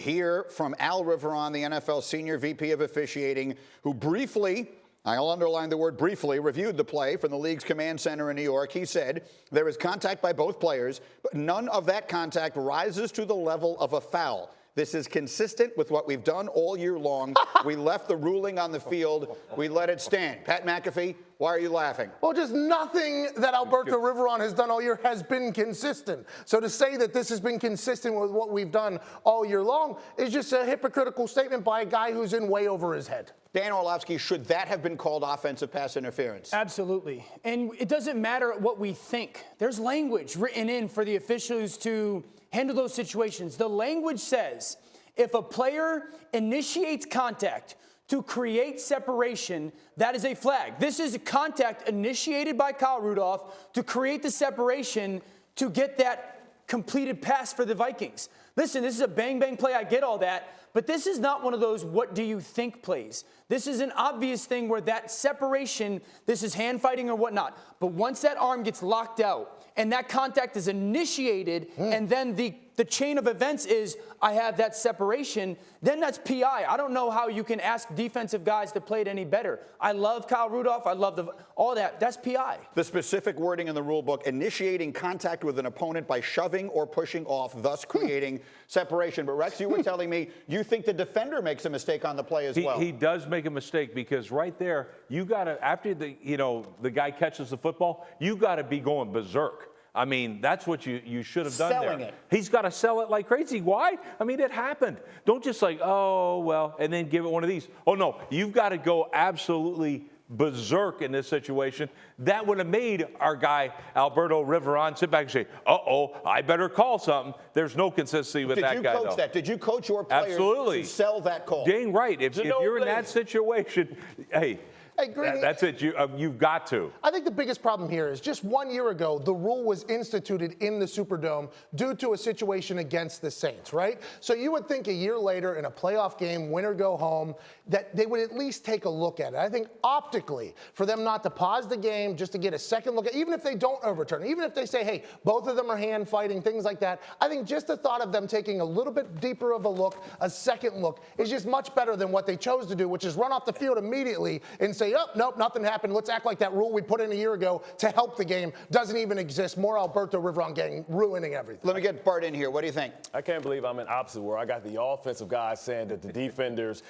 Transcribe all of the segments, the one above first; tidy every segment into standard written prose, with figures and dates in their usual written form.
hear from Al Riveron, the NFL Senior VP of Officiating, who briefly, I'll underline the word briefly, reviewed the play from the league's command center in New York. He said there is contact by both players, but none of that contact rises to the level of a foul. This is consistent with what we've done all year long. We left the ruling on the field. We let it stand. Pat McAfee, why are you laughing? Well, just nothing that Alberto Riveron has done all year has been consistent. So to say that this has been consistent with what we've done all year long is just a hypocritical statement by a guy who's in way over his head. Dan Orlovsky, should that have been called offensive pass interference? Absolutely. And it doesn't matter what we think. There's language written in for the officials to handle those situations. The language says if a player initiates contact to create separation, that is a flag. This is a contact initiated by Kyle Rudolph to create the separation to get that completed pass for the Vikings. Listen, this is a bang-bang play. I get all that. But this is not one of those what do you think plays. This is an obvious thing where that separation, this is hand fighting or whatnot. But once that arm gets locked out and that contact is initiated and then the chain of events is I have that separation, then that's PI. I don't know how you can ask defensive guys to play it any better. I love Kyle Rudolph. I love all that. That's PI. The specific wording in the rule book, initiating contact with an opponent by shoving or pushing off, thus creating separation. But Rex, you were telling me you think the defender makes a mistake on the play as well. He does make a mistake because right there, you got to, after the guy catches the football, you got to be going berserk. I mean, that's what you should have done Selling there. it. He's got to sell it like crazy. Why? I mean, it happened. Don't just like, oh, well, and then give it one of these. Oh, no, you've got to go absolutely berserk in this situation. That would have made our guy, Alberto Riveron, sit back and say, uh-oh, I better call something. There's no consistency with that guy, though. Did you coach that? Did you coach your players to sell that call? Dang right. If you're in that situation, hey, that's it. You've got to. I think the biggest problem here is just 1 year ago, the rule was instituted in the Superdome due to a situation against the Saints, right? So you would think a year later in a playoff game, win or go home, that they would at least take a look at it. I think optically, for them not to pause the game just to get a second look at, even if they don't overturn it, even if they say, hey, both of them are hand fighting, things like that, I think just the thought of them taking a little bit deeper of a look, a second look, is just much better than what they chose to do, which is run off the field immediately and say, oh, nope, nothing happened. Let's act like that rule we put in a year ago to help the game doesn't even exist. More Alberto Riveron gang ruining everything. Let me get Bart in here. What do you think? I can't believe I'm in opposite where I got the offensive guys saying that the defenders,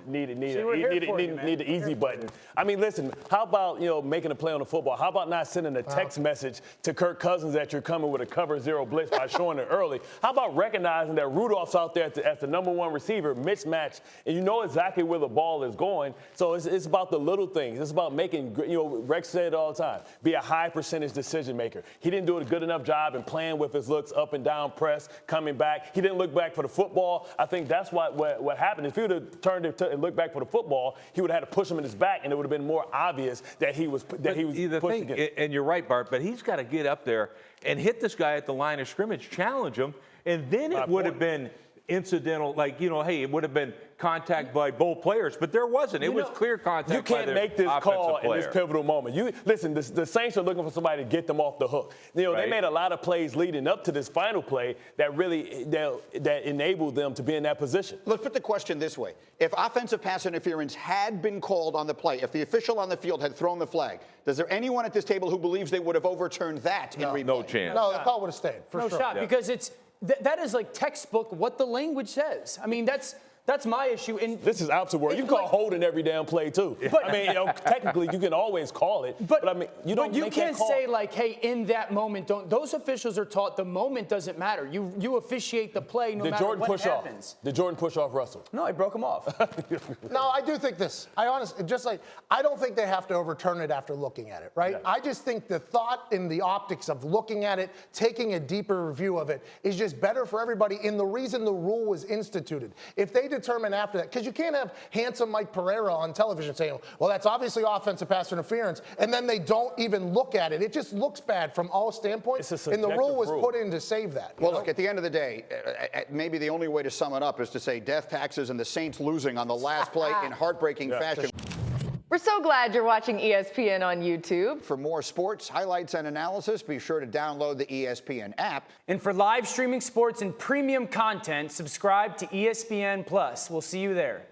need the easy button. I mean, listen, how about, making a play on the football? How about not sending a text message to Kirk Cousins that you're coming with a cover zero blitz by showing it early? How about recognizing that Rudolph's out there as the number one receiver, mismatch, and you know exactly where the ball is going. So it's about the little things. It's about making, Rex said it all the time, be a high percentage decision maker. He didn't do a good enough job in playing with his looks up and down press, coming back. He didn't look back for the football. I think that's what happened. If he would have turned and looked back for the football, he would have had to push him in his back, and it would have been more obvious that he was pushing against. And you're right, Bart, but he's got to get up there and hit this guy at the line of scrimmage, challenge him, and then it would have been incidental, hey, it would have been contact by both players, but there wasn't. It was clear contact. You can't make this call in this pivotal moment. Listen, the Saints are looking for somebody to get them off the hook. They made a lot of plays leading up to this final play that really that enabled them to be in that position. Let's put the question this way. If offensive pass interference had been called on the play, if the official on the field had thrown the flag, is there anyone at this table who believes they would have overturned that in replay? No chance. No, the call would have stayed, for sure. No shot, because that is like textbook what the language says. I mean, that's my issue. And this is out to work. You can call holding every damn play too. But, I mean, technically you can always call it. But I mean, you can't say like, hey, in that moment, don't. Those officials are taught the moment doesn't matter. You officiate the play no matter what happens. Did Jordan push off Russell? No, I broke him off. No, I do think this. I don't think they have to overturn it after looking at it, right? Yeah. I just think the thought in the optics of looking at it, taking a deeper review of it, is just better for everybody. And the reason the rule was instituted, if they determine after that, because you can't have handsome Mike Pereira on television saying, well, that's obviously offensive pass interference, and then they don't even look at it. It just looks bad from all standpoints, and the rule was put in to save that. Well, look, at the end of the day, maybe the only way to sum it up is to say death taxes and the Saints losing on the last play in heartbreaking fashion. We're so glad you're watching ESPN on YouTube. For more sports, highlights, and analysis, be sure to download the ESPN app. And for live streaming sports and premium content, subscribe to ESPN Plus. We'll see you there.